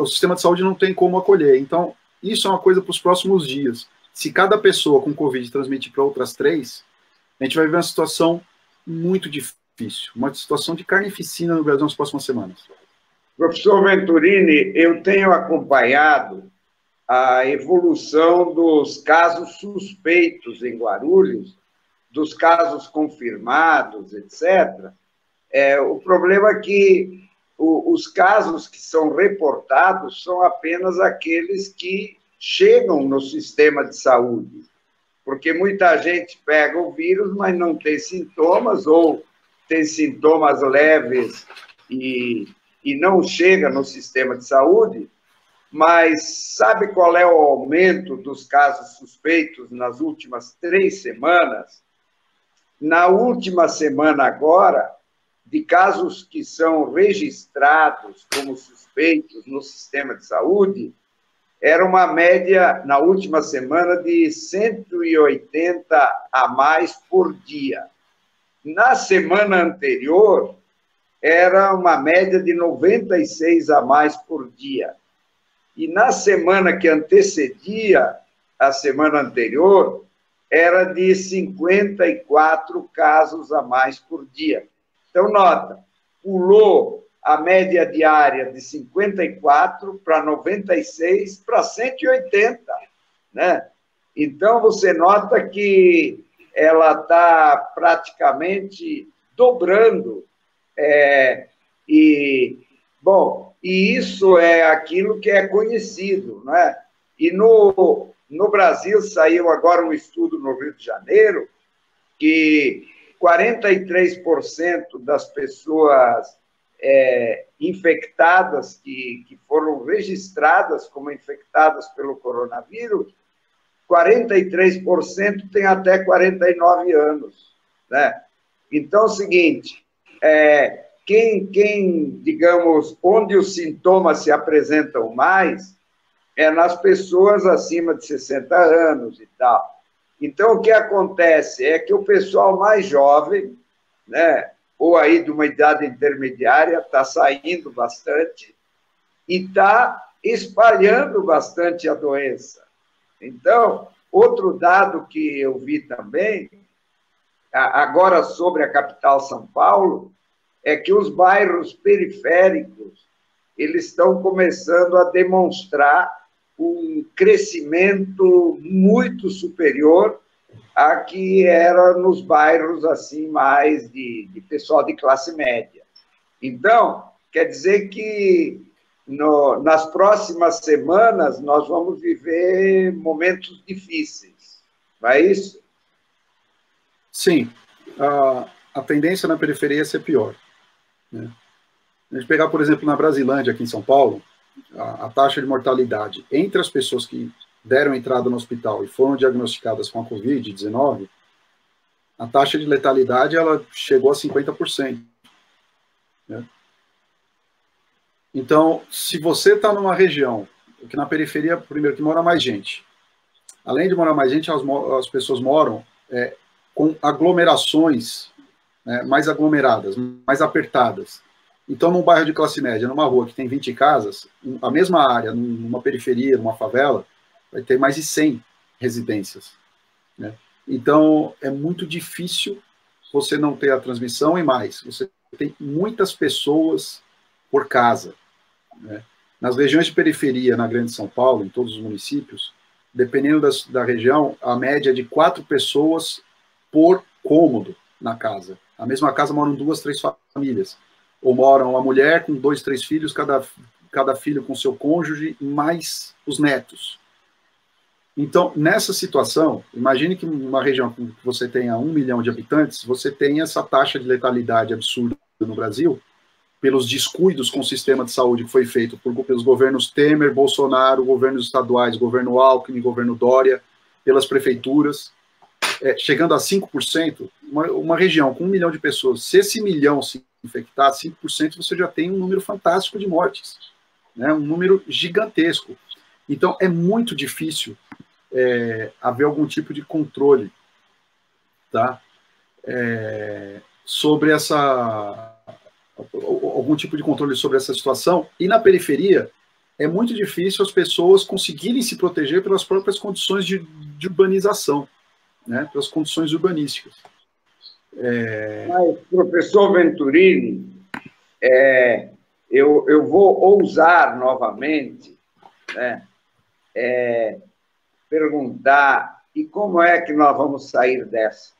sistema de saúde não tem como acolher. Então, isso é uma coisa para os próximos dias. Se cada pessoa com Covid transmitir para outras 3, a gente vai viver uma situação muito difícil, uma situação de carnificina no Brasil nas próximas semanas.
Professor Venturini, eu tenho acompanhado a evolução dos casos suspeitos em Guarulhos, dos casos confirmados, etc. O problema é que os casos que são reportados são apenas aqueles que chegam no sistema de saúde, porque muita gente pega o vírus, mas não tem sintomas, ou tem sintomas leves e não chega no sistema de saúde. Mas sabe qual é o aumento dos casos suspeitos nas últimas 3 semanas? Na última semana agora, de casos que são registrados como suspeitos no sistema de saúde, era uma média, na última semana, de 180 a mais por dia. Na semana anterior, era uma média de 96 a mais por dia. E na semana que antecedia a semana anterior, era de 54 casos a mais por dia. Então, nota, pulou a média diária de 54 para 96 para 180, né? Então, você nota que ela está praticamente dobrando. E isso é aquilo que é conhecido, não é? E no Brasil saiu agora um estudo no Rio de Janeiro que 43% das pessoas infectadas que foram registradas como infectadas pelo coronavírus, 43% têm até 49 anos, né? Então, é o seguinte, digamos, onde os sintomas se apresentam mais é nas pessoas acima de 60 anos e tal. Então, o que acontece é que o pessoal mais jovem, né, ou aí de uma idade intermediária, está saindo bastante e está espalhando bastante a doença. Então, outro dado que eu vi também, agora sobre a capital São Paulo, é que os bairros periféricos eles estão começando a demonstrar um crescimento muito superior a que era nos bairros assim mais de pessoal de classe média. Então, quer dizer que nas próximas semanas nós vamos viver momentos difíceis, não é isso?
Sim, a tendência na periferia é ser pior. Né? A gente pegar, por exemplo, na Brasilândia, aqui em São Paulo, a taxa de mortalidade entre as pessoas que deram entrada no hospital e foram diagnosticadas com a Covid-19, a taxa de letalidade ela chegou a 50%. Né? Então, se você está numa região que na periferia, primeiro, que mora mais gente, além de morar mais gente, as pessoas moram com aglomerações, né, mais aglomeradas, mais apertadas. Então, num bairro de classe média, numa rua que tem 20 casas, a mesma área, numa periferia, numa favela, vai ter mais de 100 residências, né? Então, é muito difícil você não ter a transmissão e mais. Você tem muitas pessoas por casa, né? Nas regiões de periferia, na Grande São Paulo, em todos os municípios, dependendo da região, a média é de 4 pessoas por cômodo na casa. Na mesma casa moram 2, 3 famílias. Ou moram uma mulher com 2, 3 filhos, cada filho com seu cônjuge, mais os netos. Então, nessa situação, imagine que uma região que você tenha 1 milhão de habitantes, você tem essa taxa de letalidade absurda no Brasil, pelos descuidos com o sistema de saúde que foi feito pelos governos Temer, Bolsonaro, governos estaduais, governo Alckmin, governo Dória, pelas prefeituras, chegando a 5%, uma região com 1 milhão de pessoas, se esse milhão se infectar, 5% você já tem um número fantástico de mortes, né? Um número gigantesco. Então, é muito difícil haver algum tipo de controle, tá? Sobre algum tipo de controle sobre essa situação, e na periferia é muito difícil as pessoas conseguirem se proteger pelas próprias condições de urbanização, né? Pelas condições urbanísticas.
Mas, professor Venturini, eu vou ousar novamente, né, perguntar, e como é que nós vamos sair dessa?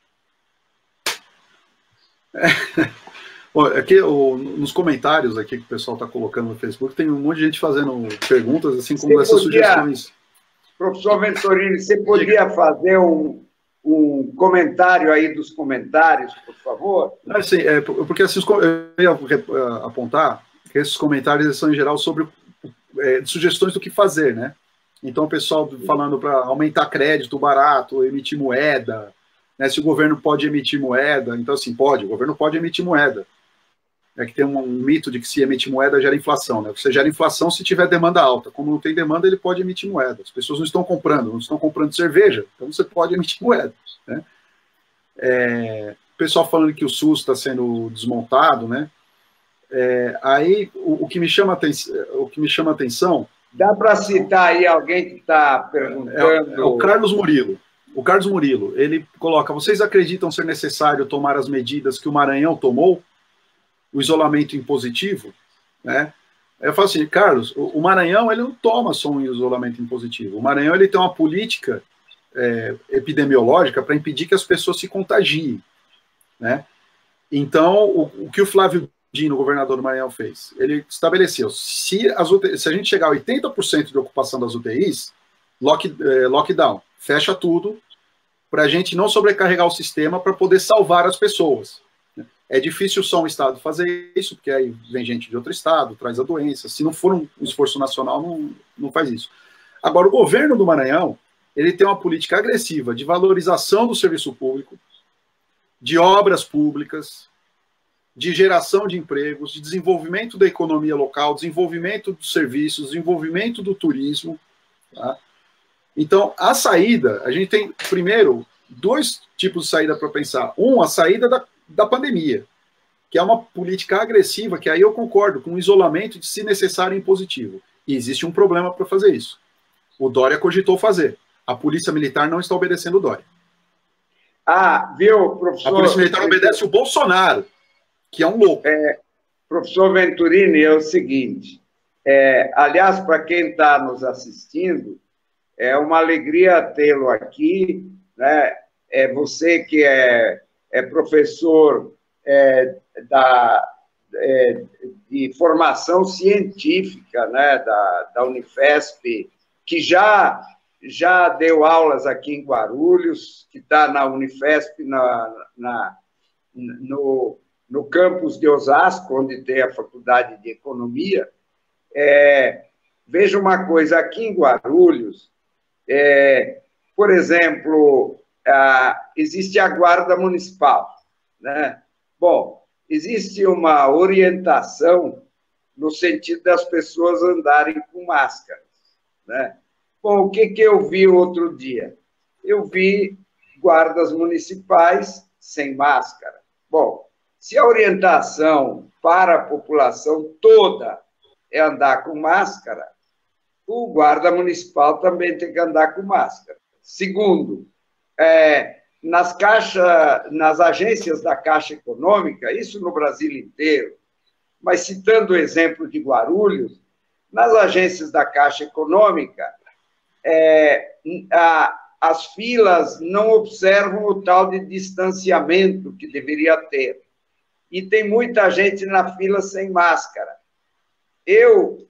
Aqui, nos comentários aqui que o pessoal está colocando no Facebook, tem um monte de gente fazendo perguntas, assim como essas sugestões.
Professor Venturini, você podia fazer um comentário aí dos comentários, por favor?
Assim, porque assim, eu ia apontar que esses comentários são, em geral, sobre sugestões do que fazer, né? Então, o pessoal falando para aumentar crédito barato, emitir moeda, né? Se o governo pode emitir moeda, então, assim, o governo pode emitir moeda. É que tem um mito de que se emitir moeda gera inflação, né? Você gera inflação se tiver demanda alta. Como não tem demanda, ele pode emitir moeda. As pessoas não estão comprando cerveja, então você pode emitir moeda, né? O pessoal falando que o SUS está sendo desmontado, né? Aí, o que me chama a atenção...
Dá para citar aí alguém que está perguntando...
o Carlos Murilo. O Carlos Murilo, ele coloca: vocês acreditam ser necessário tomar as medidas que o Maranhão tomou? O isolamento impositivo, né? Eu falo assim, Carlos, o Maranhão, ele não toma só um isolamento impositivo. O Maranhão, ele tem uma política epidemiológica para impedir que as pessoas se contagiem, né? Então, o que o Flávio Dino, governador do Maranhão, fez? Ele estabeleceu, se a gente chegar a 80% de ocupação das UTIs, lockdown, fecha tudo, para a gente não sobrecarregar o sistema, para poder salvar as pessoas. É difícil só um estado fazer isso, porque aí vem gente de outro estado, traz a doença. Se não for um esforço nacional, não faz isso. Agora, o governo do Maranhão, ele tem uma política agressiva de valorização do serviço público, de obras públicas, de geração de empregos, de desenvolvimento da economia local, desenvolvimento dos serviços, desenvolvimento do turismo, tá? Então, a saída, a gente tem, primeiro, 2 tipos de saída para pensar. A saída da pandemia, que é uma política agressiva, que aí eu concordo, com isolamento, se necessário, impositivo. E existe um problema para fazer isso. O Dória cogitou fazer. A Polícia Militar não está obedecendo o Dória.
Viu, professor...
A Polícia Militar obedece o Bolsonaro, que é um louco.
Professor Venturini, é o seguinte, aliás, para quem está nos assistindo, é uma alegria tê-lo aqui, né? Você que é professor de formação científica, né, da Unifesp, que já deu aulas aqui em Guarulhos, que está na Unifesp, no campus de Osasco, onde tem a Faculdade de Economia. Veja uma coisa, aqui em Guarulhos, por exemplo, existe a Guarda Municipal, né? Bom, existe uma orientação no sentido das pessoas andarem com máscaras, né? Bom, o que eu vi outro dia? Eu vi guardas municipais sem máscara. Bom, Se a orientação para a população toda é andar com máscara, o guarda municipal também tem que andar com máscara. Segundo, nas agências da Caixa Econômica, isso no Brasil inteiro, mas citando o exemplo de Guarulhos, nas agências da Caixa Econômica, as filas não observam o tal de distanciamento que deveria ter. E tem muita gente na fila sem máscara. Eu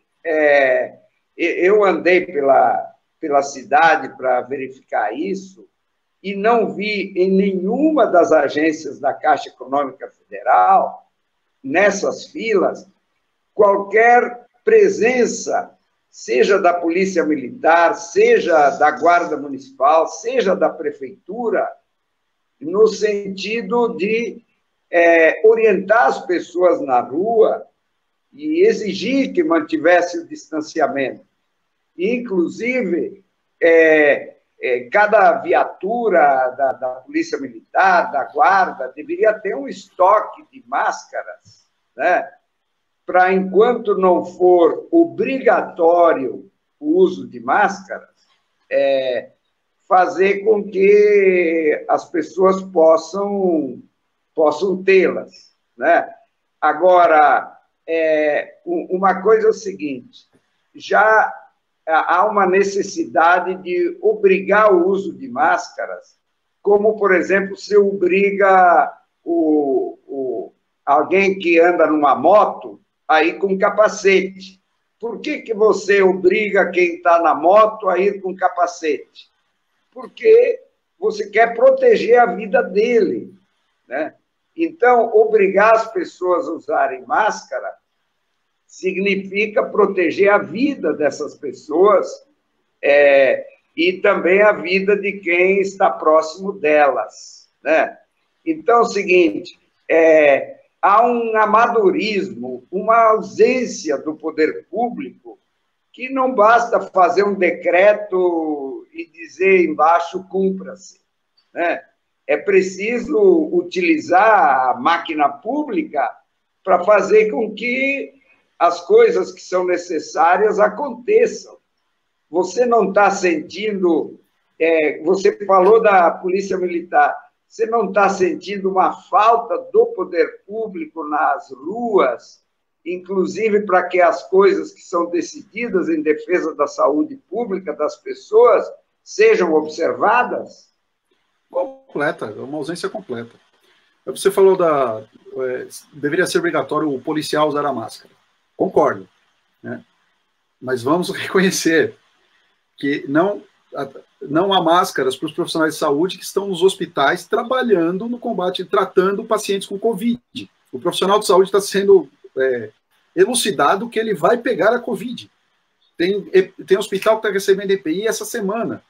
andei pela cidade para verificar isso e não vi em nenhuma das agências da Caixa Econômica Federal, nessas filas, qualquer presença, seja da Polícia Militar, seja da Guarda Municipal, seja da Prefeitura, no sentido de orientar as pessoas na rua e exigir que mantivesse o distanciamento. Inclusive, cada viatura da Polícia Militar, da Guarda, deveria ter um estoque de máscaras, né? Para, enquanto não for obrigatório o uso de máscaras, fazer com que as pessoas possam tê-las, né? Agora, uma coisa é o seguinte, já há uma necessidade de obrigar o uso de máscaras, como, por exemplo, se obriga alguém que anda numa moto a ir com capacete. Por que você obriga quem está na moto a ir com capacete? Porque você quer proteger a vida dele, né? Então, obrigar as pessoas a usarem máscara significa proteger a vida dessas pessoas e também a vida de quem está próximo delas, né? Então, é o seguinte, há um amadorismo, uma ausência do poder público que não basta fazer um decreto e dizer embaixo cumpra-se, né? É preciso utilizar a máquina pública para fazer com que as coisas que são necessárias aconteçam. Você não está sentindo... você falou da Polícia Militar. Você não está sentindo uma falta do poder público nas ruas, inclusive para que as coisas que são decididas em defesa da saúde pública das pessoas sejam observadas?
Completa, é uma ausência completa. Você falou deveria ser obrigatório o policial usar a máscara. Concordo, né? Mas vamos reconhecer que não há máscaras para os profissionais de saúde que estão nos hospitais trabalhando no combate, tratando pacientes com Covid. O profissional de saúde está sendo elucidado que ele vai pegar a Covid. Tem hospital que está recebendo EPI essa semana,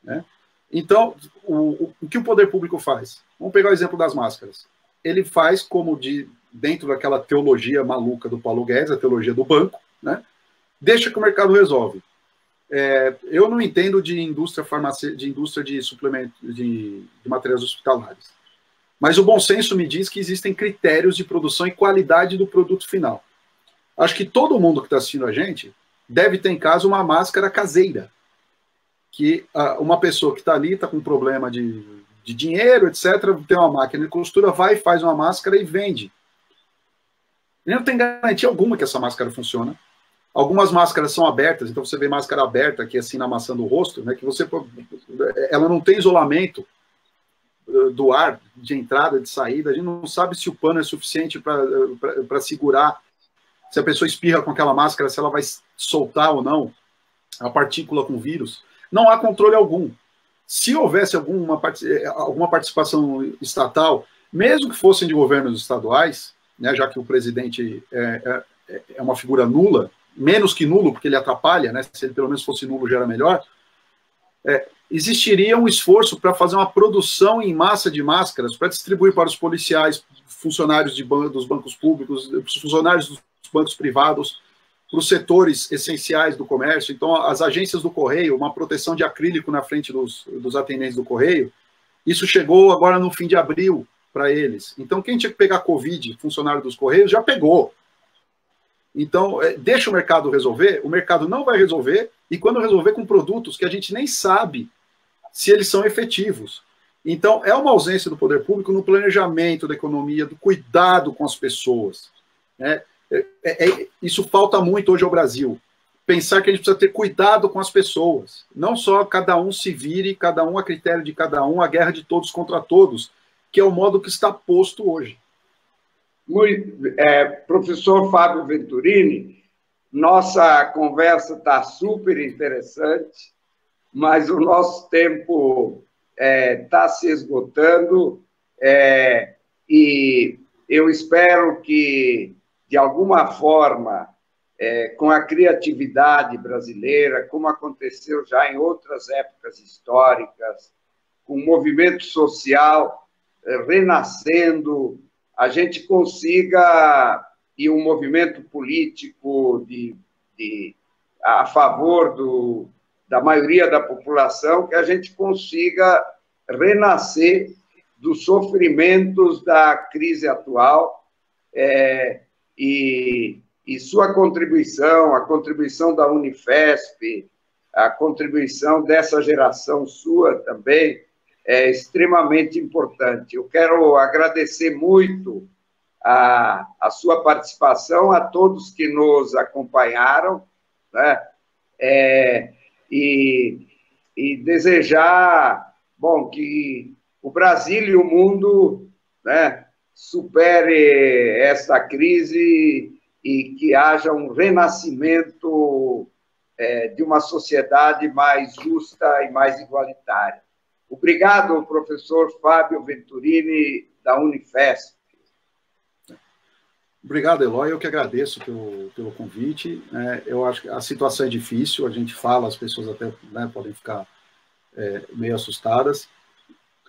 né? Então, o que o poder público faz? Vamos pegar o exemplo das máscaras. Ele faz como dentro daquela teologia maluca do Paulo Guedes, a teologia do banco, né? Deixa que o mercado resolve. Eu não entendo de indústria de suplementos, de materiais hospitalares. Mas o bom senso me diz que existem critérios de produção e qualidade do produto final. Acho que todo mundo que está assistindo a gente deve ter em casa uma máscara caseira. Que uma pessoa que está ali, está com problema de dinheiro, etc., tem uma máquina de costura, vai, faz uma máscara e vende. E não tem garantia alguma que essa máscara funciona. Algumas máscaras são abertas, então você vê máscara aberta aqui assim na maçã do rosto, né, que ela não tem isolamento do ar, de entrada, de saída, a gente não sabe se o pano é suficiente para segurar, se a pessoa espirra com aquela máscara, se ela vai soltar ou não a partícula com vírus. Não há controle algum. Se houvesse alguma participação estatal, mesmo que fossem de governos estaduais, né, já que o presidente é uma figura nula, menos que nulo, porque ele atrapalha, né, se ele pelo menos fosse nulo já era melhor, existiria um esforço para fazer uma produção em massa de máscaras, para distribuir para os policiais, funcionários dos bancos públicos, funcionários dos bancos privados, para os setores essenciais do comércio. Então, as agências do Correio, uma proteção de acrílico na frente dos atendentes do Correio, isso chegou agora no fim de abril, para eles. Então, quem tinha que pegar Covid, funcionário dos Correios, já pegou. Então, deixa o mercado resolver, o mercado não vai resolver, e quando resolver com produtos que a gente nem sabe se eles são efetivos. Então, é uma ausência do poder público no planejamento da economia, do cuidado com as pessoas, né? Isso falta muito hoje ao Brasil. Pensar que a gente precisa ter cuidado com as pessoas. Não só cada um se vire, cada um a critério de cada um, a guerra de todos contra todos, que é o modo que está posto hoje.
Professor Fábio Venturini, nossa conversa está super interessante, mas o nosso tempo está se esgotando, e eu espero que, de alguma forma, com a criatividade brasileira, como aconteceu já em outras épocas históricas, com o movimento social renascendo, a gente consiga, e um movimento político a favor da maioria da população, que a gente consiga renascer dos sofrimentos da crise atual, e sua contribuição, a contribuição da Unifesp, a contribuição dessa geração sua também, é extremamente importante. Eu quero agradecer muito a sua participação, a todos que nos acompanharam, né? E desejar, bom, que o Brasil e o mundo, né, supere essa crise e que haja um renascimento de uma sociedade mais justa e mais igualitária. Obrigado, professor Fábio Venturini, da Unifesp.
Obrigado, Eloy. Eu que agradeço pelo convite. Eu acho que a situação é difícil, a gente fala, as pessoas até, né, podem ficar meio assustadas.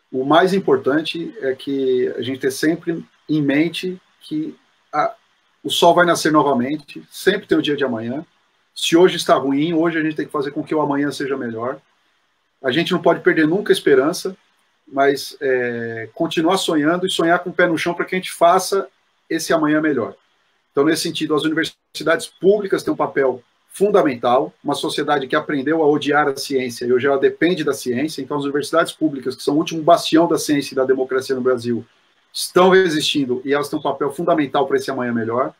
O mais importante é que a gente tenha sempre em mente que o sol vai nascer novamente, sempre tem o dia de amanhã. Se hoje está ruim, hoje a gente tem que fazer com que o amanhã seja melhor. A gente não pode perder nunca a esperança, mas continuar sonhando e sonhar com o pé no chão para que a gente faça esse amanhã melhor. Então, nesse sentido, as universidades públicas têm um papel fundamental, uma sociedade que aprendeu a odiar a ciência e hoje ela depende da ciência, então as universidades públicas, que são o último bastião da ciência e da democracia no Brasil, estão resistindo e elas têm um papel fundamental para esse amanhã melhor.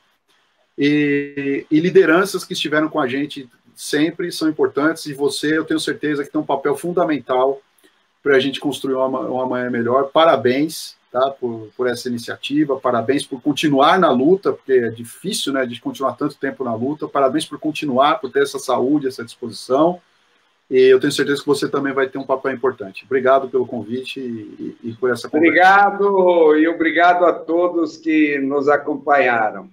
E lideranças que estiveram com a gente sempre são importantes, e você, eu tenho certeza que tem um papel fundamental para a gente construir um amanhã melhor. Parabéns, tá, por essa iniciativa, parabéns por continuar na luta, porque é difícil, né, de continuar tanto tempo na luta, parabéns por continuar, por ter essa saúde, essa disposição, e eu tenho certeza que você também vai ter um papel importante. Obrigado pelo convite e por essa conversa.
Obrigado, e obrigado a todos que nos acompanharam.